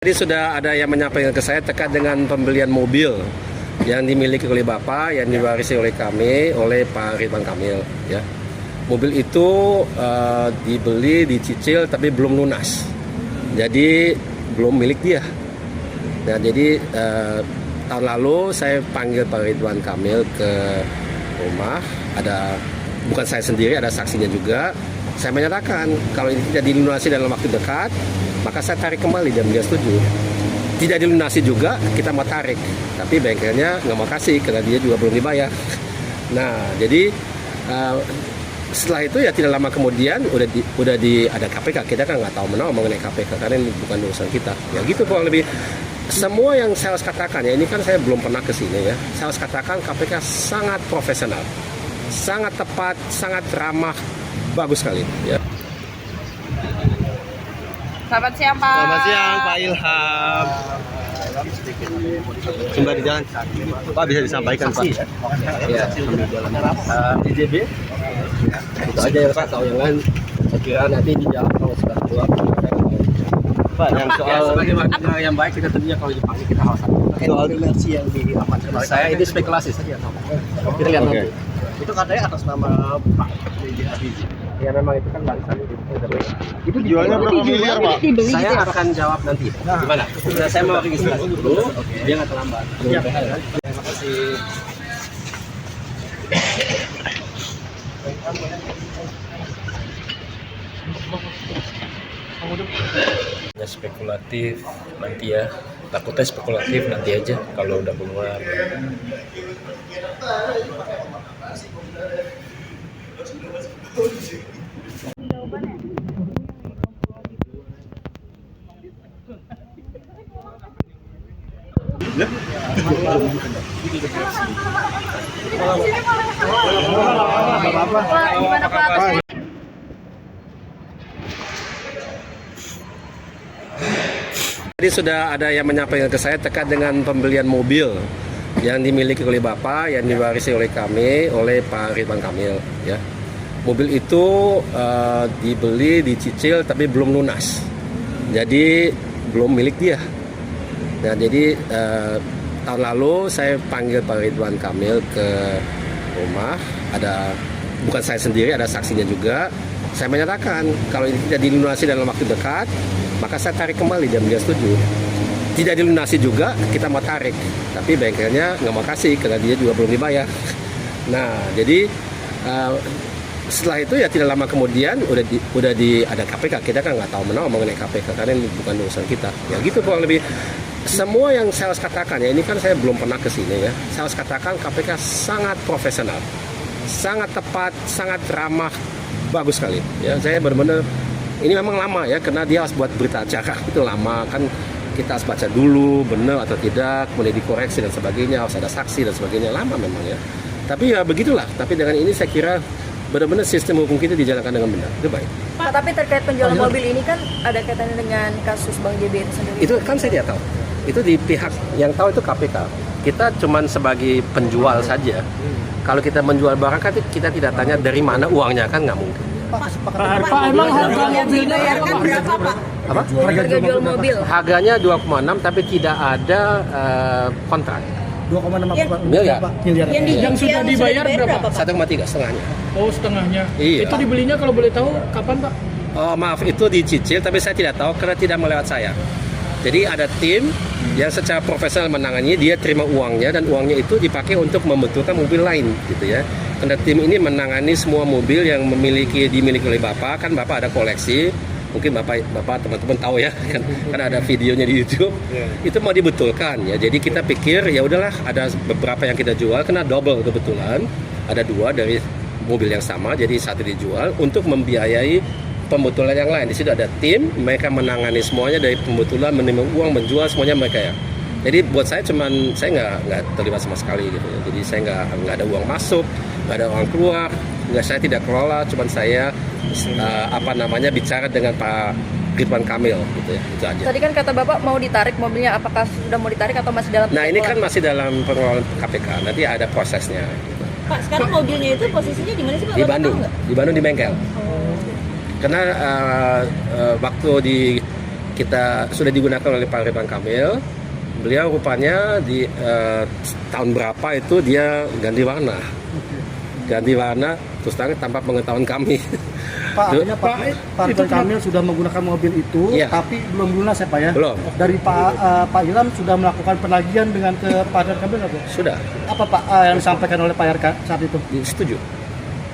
Tadi sudah ada yang menyampaikan ke saya terkait dengan pembelian mobil yang dimiliki oleh Bapak, yang diwarisi oleh kami, oleh Pak Ridwan Kamil. Ya. Mobil itu dibeli, dicicil, tapi belum lunas. Jadi belum milik dia. Nah, jadi tahun lalu saya panggil Pak Ridwan Kamil ke rumah. Bukan saya sendiri, ada saksinya juga. Saya menyatakan kalau ini tidak dilunasi dalam waktu dekat, maka saya tarik kembali dan dia setuju. Tidak dilunasi juga, kita mau tarik, tapi bengkelnya nggak mau kasih karena dia juga belum dibayar. Nah, jadi setelah itu ya tidak lama kemudian udah ada KPK. Kita kan nggak tahu menau mengenai KPK karena ini bukan urusan kita. Ya gitu kurang lebih. Semua yang saya harus katakan ya, ini kan saya belum pernah ke sini ya. Saya harus katakan KPK sangat profesional, sangat tepat, sangat ramah, bagus sekali. Ya. Selamat siang Pak. Selamat siang Pak Ilham. Sembari di jalan, Pak bisa disampaikan Pak? Ya, IJB itu aja ya Pak, tahu yang lain saya kira nanti di jalan kalau sudah keluar Pak, yang soal sebagaimana yang baik kita tentunya kalau dipanggil kita harus soal komersi yang diamankan oleh saya ini spekulasi saja kita lihat nanti. Itu katanya atas nama Pak B.J. Habibie. Ya memang itu kan barisan itu Dijualnya berapa miliar Pak? saya akan jawab nanti. Gimana? Sudah saya mau registrasi dulu biar nggak terlambat. Terima kasih. Ya, spekulatif nanti ya, takutnya spekulatif nanti aja kalau udah keluar. Gimana Pak? Tadi sudah ada yang menyampaikan ke saya terkait dengan pembelian mobil yang dimiliki oleh Bapak, yang diwarisi oleh kami, oleh Pak Ridwan Kamil. Ya. Mobil itu dibeli, dicicil, tapi belum lunas. Jadi belum milik dia. Nah, jadi tahun lalu saya panggil Pak Ridwan Kamil ke rumah. Bukan saya sendiri, ada saksinya juga. Saya menyatakan kalau ini tidak dilunasi dalam waktu dekat, maka saya tarik kembali dan dia setuju. Tidak dilunasi juga, kita mau tarik, tapi bengkelnya nggak mau kasih karena dia juga belum dibayar. Nah, jadi setelah itu ya tidak lama kemudian udah ada KPK. Kita kan nggak tahu menau mengenai KPK karena ini bukan urusan kita. Ya gitu kurang lebih. Semua yang saya harus katakan ya, ini kan saya belum pernah ke sini ya. Saya harus katakan KPK sangat profesional, sangat tepat, sangat ramah, bagus sekali. Ya, saya benar-benar ini memang lama ya, karena dia harus buat berita acara itu lama kan, kita harus baca dulu benar atau tidak, kemudian dikoreksi dan sebagainya, harus ada saksi dan sebagainya, lama memang ya. Tapi ya begitulah. Tapi dengan ini saya kira benar-benar sistem hukum kita dijalankan dengan benar. Itu baik. Pak, tapi terkait penjualan mobil ini kan ada kaitannya dengan kasus Bang JB itu sendiri. Itu kan saya tidak tahu. Itu di pihak yang tahu itu KPK. Kita cuman sebagai penjual saja. Kalau kita menjual barang kan kita tidak tanya dari mana uangnya, kan nggak mungkin. Pak, emang harga mobilnya dibayarkan berapa Pak? Apa? Harga jual mobil. Harganya 2,6 tapi tidak ada kontrak. 2,6 miliar. Yang sudah dibayar berapa? 1,3 setengahnya. Oh, setengahnya. Iya. Itu dibelinya kalau boleh tahu kapan Pak? Oh maaf, itu dicicil tapi saya tidak tahu karena tidak melewat saya. Jadi ada tim yang secara profesional menangani, dia terima uangnya dan uangnya itu dipakai untuk membetulkan mobil lain gitu ya. Karena tim ini menangani semua mobil yang dimiliki oleh Bapak, kan Bapak ada koleksi. Mungkin Bapak teman-teman tahu ya kan ada videonya di YouTube. Itu mau dibetulkan ya. Jadi kita pikir ya udahlah, ada beberapa yang kita jual kena double kebetulan. Ada 2 dari mobil yang sama, jadi 1 dijual untuk membiayai pembetulan yang lain. Di situ ada tim, mereka menangani semuanya dari pembetulan, menerima uang, menjual semuanya mereka ya. Jadi buat saya saya nggak terlibat sama sekali gitu ya. Jadi saya nggak ada uang masuk, nggak ada uang keluar, saya tidak kelola, cuman saya bicara dengan Pak Ridwan Kamil gitu ya, itu aja. Tadi kan kata Bapak mau ditarik mobilnya, apakah sudah mau ditarik atau masih dalam? Nah ini kan masih dalam pengelolaan KPK, nanti ada prosesnya. Gitu. Pak, sekarang mobilnya itu posisinya di mana sih Pak? Di Bandung, di Bandung di bengkel. Oh. Karena waktu sudah digunakan oleh Pak Ridwan Kamil. Beliau rupanya di tahun berapa itu dia ganti warna terus tanpa pengetahuan kami. Pak, artinya Pak Ridwan Kamil sudah menggunakan mobil itu, Iya. tapi belum lunas ya Pak ya? Belum. Dari Pak Ilham sudah melakukan penagihan dengan ke Pak Ridwan Kamil apa? Sudah Apa Pak yang disampaikan oleh Pak RK saat itu? setuju.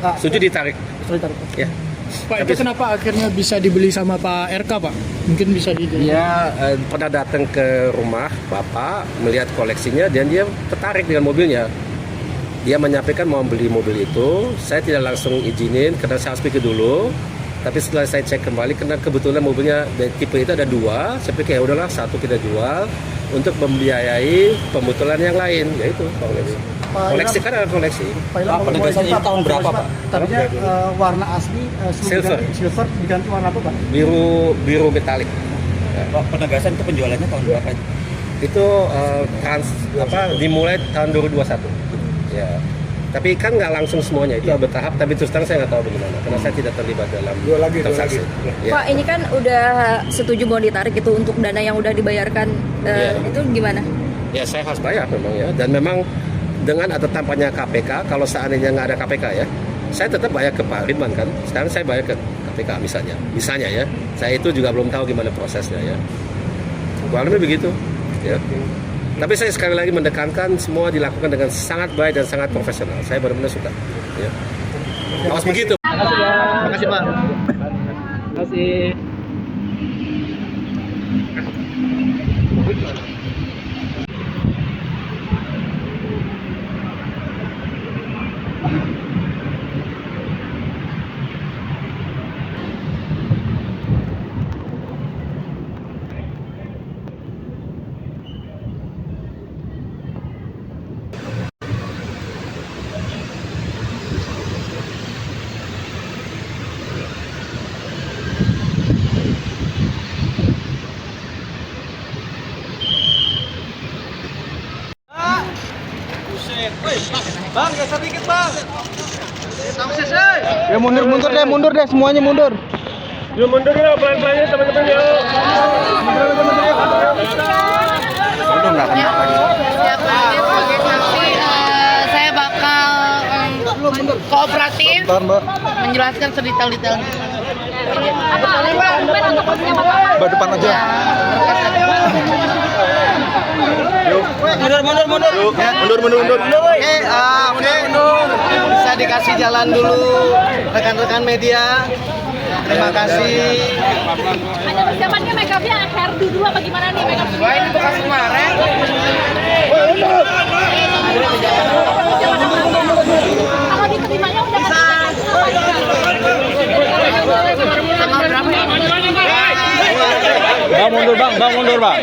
Ah, Setuju ditarik. sorry, tarik. Ya. Pak, itu kenapa akhirnya bisa dibeli sama Pak RK, Pak? Mungkin bisa dijelaskan. Dia pernah datang ke rumah Bapak melihat koleksinya dan dia tertarik dengan mobilnya. Dia menyampaikan mau beli mobil itu. Saya tidak langsung izinin karena saya harus pikir dulu. Tapi setelah saya cek kembali karena kebetulan mobilnya tipe itu ada 2, saya pikir ya udahlah satu kita jual untuk membiayai pembetulan yang lain, yaitu koleksi kan ada koleksi. Pak Ilham, penegasan ini tahun berapa, Pak? Tadinya warna asli Silver. silver diganti warna apa Pak? Biru metalik. Pak, penegasan itu penjualannya tahun berapa? Itu dimulai tahun 2021. Ya. Tapi kan nggak langsung semuanya, itu bertahap. Tapi terus terang saya nggak tahu bagaimana, karena saya tidak terlibat dalam transaksi. Ya. Pak, ini kan udah setuju mau ditarik itu untuk dana yang udah dibayarkan, Iya. itu gimana? Ya saya harus bayar memang ya. Dan memang dengan atau tanpanya KPK, kalau seandainya nggak ada KPK ya, saya tetap bayar ke Pak Ridwan kan. Sekarang saya bayar ke KPK misalnya ya. Saya itu juga belum tahu gimana prosesnya ya. Kurang lebih begitu. Ya. Tapi saya sekali lagi mendekankan semua dilakukan dengan sangat baik dan sangat profesional. Saya benar-benar suka. Ya. Harus begitu. Terima kasih, Pak. Terima kasih. Bang, geser dikit, Bang. Ya mundur deh semuanya mundur. Yuk mundur ya pelan-pelannya teman-teman ya. Udah enggak kena lagi. Saya bakal kooperatif Bentar, Mbak. menjelaskan sedetail-detailnya. Mbak depan aja. Mundur. Ya, mundur. Oke, mundur. Bisa dikasih jalan dulu rekan-rekan media. Terima kasih. Ada persiapannya make upnya hairdo dulu apa gimana nih make up? Wah, ini bekas kemarin. Kalau diterimanya udah Tanggal berapa? Bang mundur, Bang.